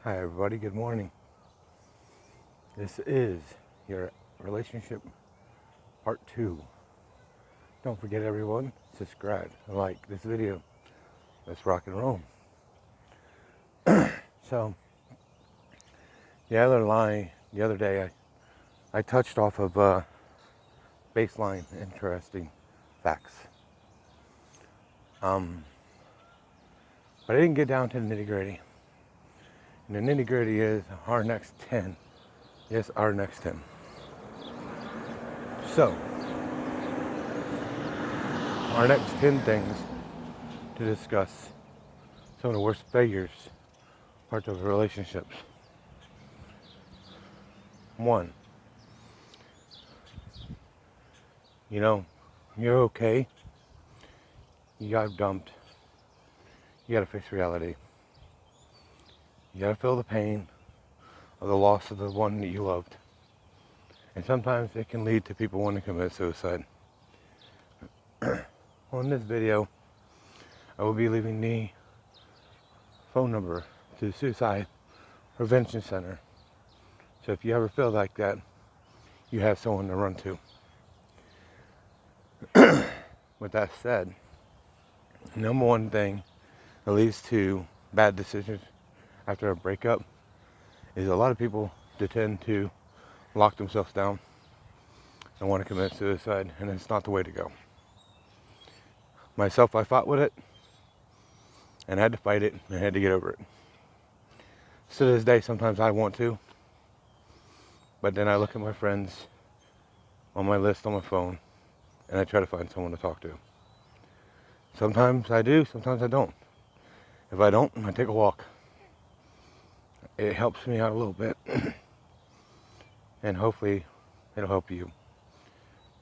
Hi everybody, good morning. This is your relationship part 2. Don't forget everyone, subscribe, like this video. Let's rock and roll. So, the other day, I touched off of baseline interesting facts. But I didn't get down to the nitty gritty. And the nitty gritty is our next 10. Yes, our next 10. So, our next 10 things to discuss some of the worst failures, parts of relationships. 1, you're okay. You got dumped. You gotta face reality. You gotta feel the pain of the loss of the one that you loved. And sometimes it can lead to people wanting to commit suicide. On this video, I will be leaving the phone number to the Suicide Prevention Center. So if you ever feel like that, you have someone to run to. With that said, number one thing that leads to bad decisions after a breakup is a lot of people tend to lock themselves down and want to commit suicide, and it's not the way to go. Myself, I fought with it, and I had to fight it, and I had to get over it. So to this day, sometimes I want to, but then I look at my friends on my list on my phone, and I try to find someone to talk to. Sometimes I do, sometimes I don't. If I don't, I take a walk. It helps me out a little bit, and hopefully it'll help you.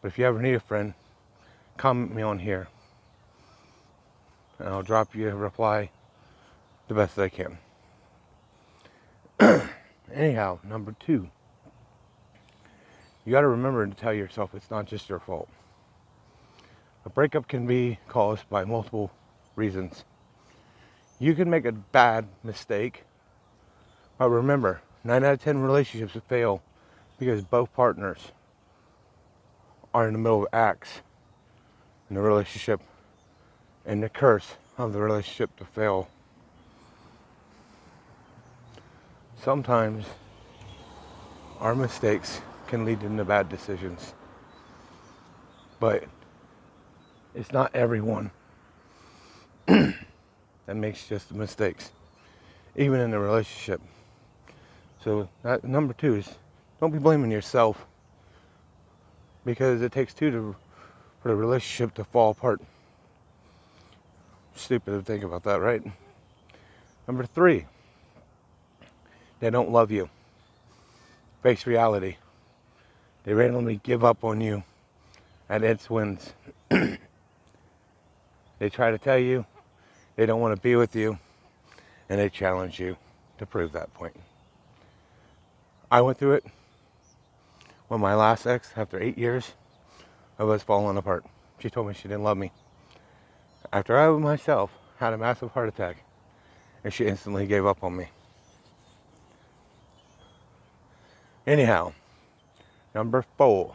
But if you ever need a friend, comment me on here, and I'll drop you a reply the best that I can. Anyhow, number 2, you got to remember to tell yourself it's not just your fault. A breakup can be caused by multiple reasons. You can make a bad mistake, but remember, 9 out of 10 relationships fail because both partners are in the middle of acts in the relationship, and the curse of the relationship to fail. Sometimes our mistakes can lead into bad decisions, but it's not everyone that makes just the mistakes, even in a relationship. So that, number 2 is, don't be blaming yourself, because it takes two for the relationship to fall apart. Stupid to think about that, right? Number 3, they don't love you. Face reality. They randomly give up on you at its wins. They try to tell you they don't want to be with you, and they challenge you to prove that point. I went through it with my last ex after 8 years of us falling apart. She told me she didn't love me. After I myself had a massive heart attack, and she instantly gave up on me. Anyhow, number 4,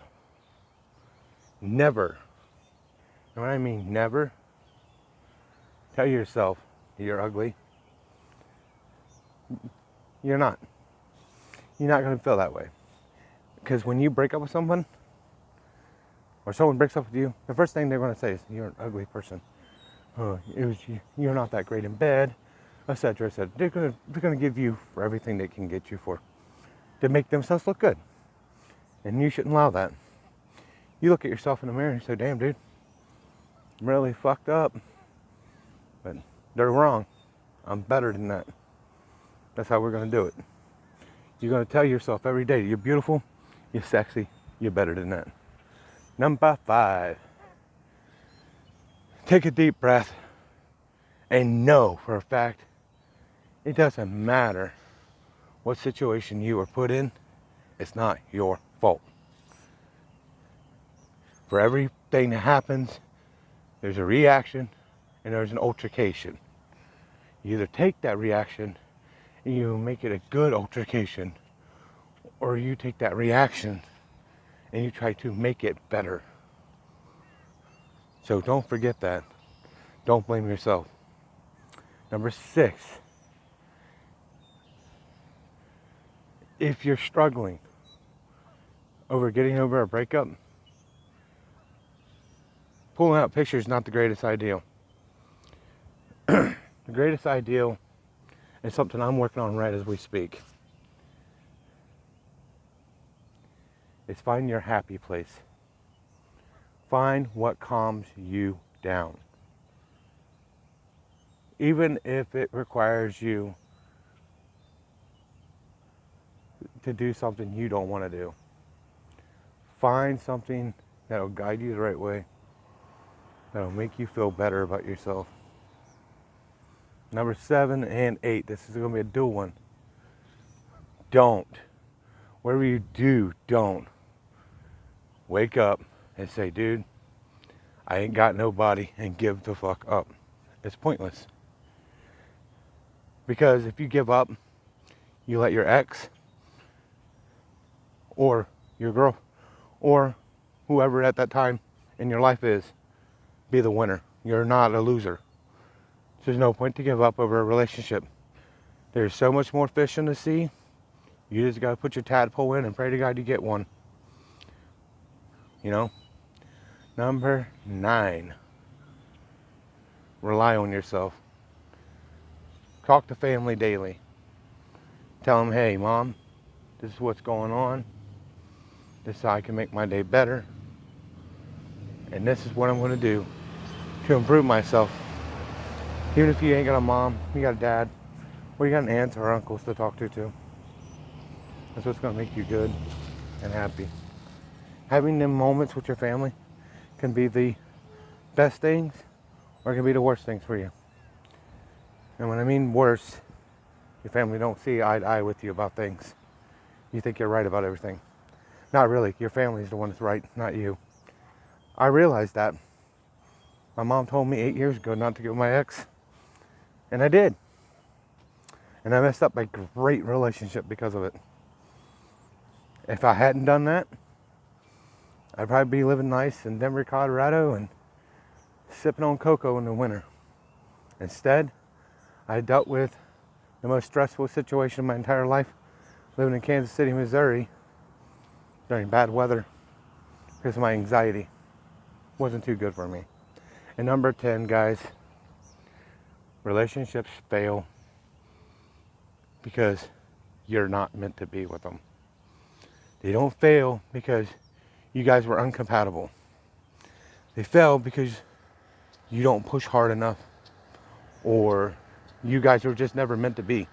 never, and when I mean never, tell yourself you're ugly. You're not. You're not going to feel that way. Because when you break up with someone, or someone breaks up with you, the first thing they're going to say is, you're an ugly person. You're not that great in bed, etc., etc. They're going to give you for everything they can get you for, to make themselves look good. And you shouldn't allow that. You look at yourself in the mirror and say, damn, dude, I'm really fucked up. But they're wrong. I'm better than that. That's how we're going to do it. You're going to tell yourself every day, you're beautiful, you're sexy, you're better than that. Number 5, take a deep breath and know for a fact it doesn't matter what situation you were put in, it's not your fault. For everything that happens, there's a reaction and there's an altercation. You either take that reaction and you make it a good altercation, or you take that reaction and you try to make it better. So don't forget that. Don't blame yourself. Number 6, if you're struggling over getting over a breakup, pulling out pictures is not the greatest ideal. The greatest ideal is something I'm working on right as we speak. Is find your happy place. Find what calms you down. Even if it requires you to do something you don't want to do. Find something that'll guide you the right way, that'll make you feel better about yourself. Number 7 and 8, this is going to be a dual one. Don't. Whatever you do, don't. Wake up and say, dude, I ain't got nobody, and give the fuck up. It's pointless. Because if you give up, you let your ex or your girl or whoever at that time in your life is be the winner. You're not a loser. There's no point to give up over a relationship. There's so much more fish in the sea. You just gotta put your tadpole in and pray to God you get one. You know? Number 9. Rely on yourself. Talk to family daily. Tell them, hey, Mom, this is what's going on. This is how I can make my day better. And this is what I'm going to do to improve myself. Even if you ain't got a mom, you got a dad, or you got an aunt or uncles to talk to too. That's what's going to make you good and happy. Having them moments with your family can be the best things, or it can be the worst things for you. And when I mean worse, your family don't see eye to eye with you about things. You think you're right about everything. Not really. Your family's the one that's right, not you. I realized that. My mom told me 8 years ago not to get with my ex. And I did. And I messed up a great relationship because of it. If I hadn't done that, I'd probably be living nice in Denver, Colorado and sipping on cocoa in the winter. Instead, I dealt with the most stressful situation of my entire life, living in Kansas City, Missouri, during bad weather, because my anxiety wasn't too good for me. And number 10, guys, relationships fail because you're not meant to be with them. They don't fail because you guys were incompatible. They fail because you don't push hard enough, or you guys are just never meant to be.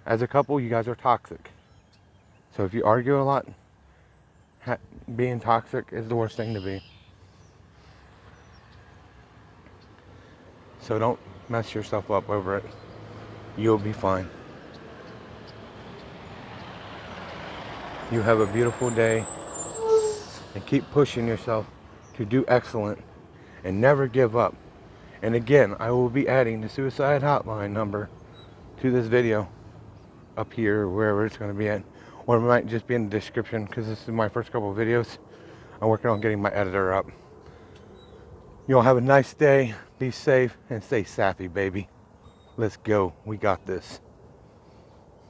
As a couple, you guys are toxic. So if you argue a lot, being toxic is the worst thing to be. So don't mess yourself up over it. You'll be fine. You have a beautiful day, and keep pushing yourself to do excellent and never give up. And again, I will be adding the suicide hotline number to this video up here, wherever it's going to be at, or it might just be in the description, because this is my first couple of videos. I'm working on getting my editor up. You all have a nice day, be safe, and stay sappy, baby. Let's go. We got this.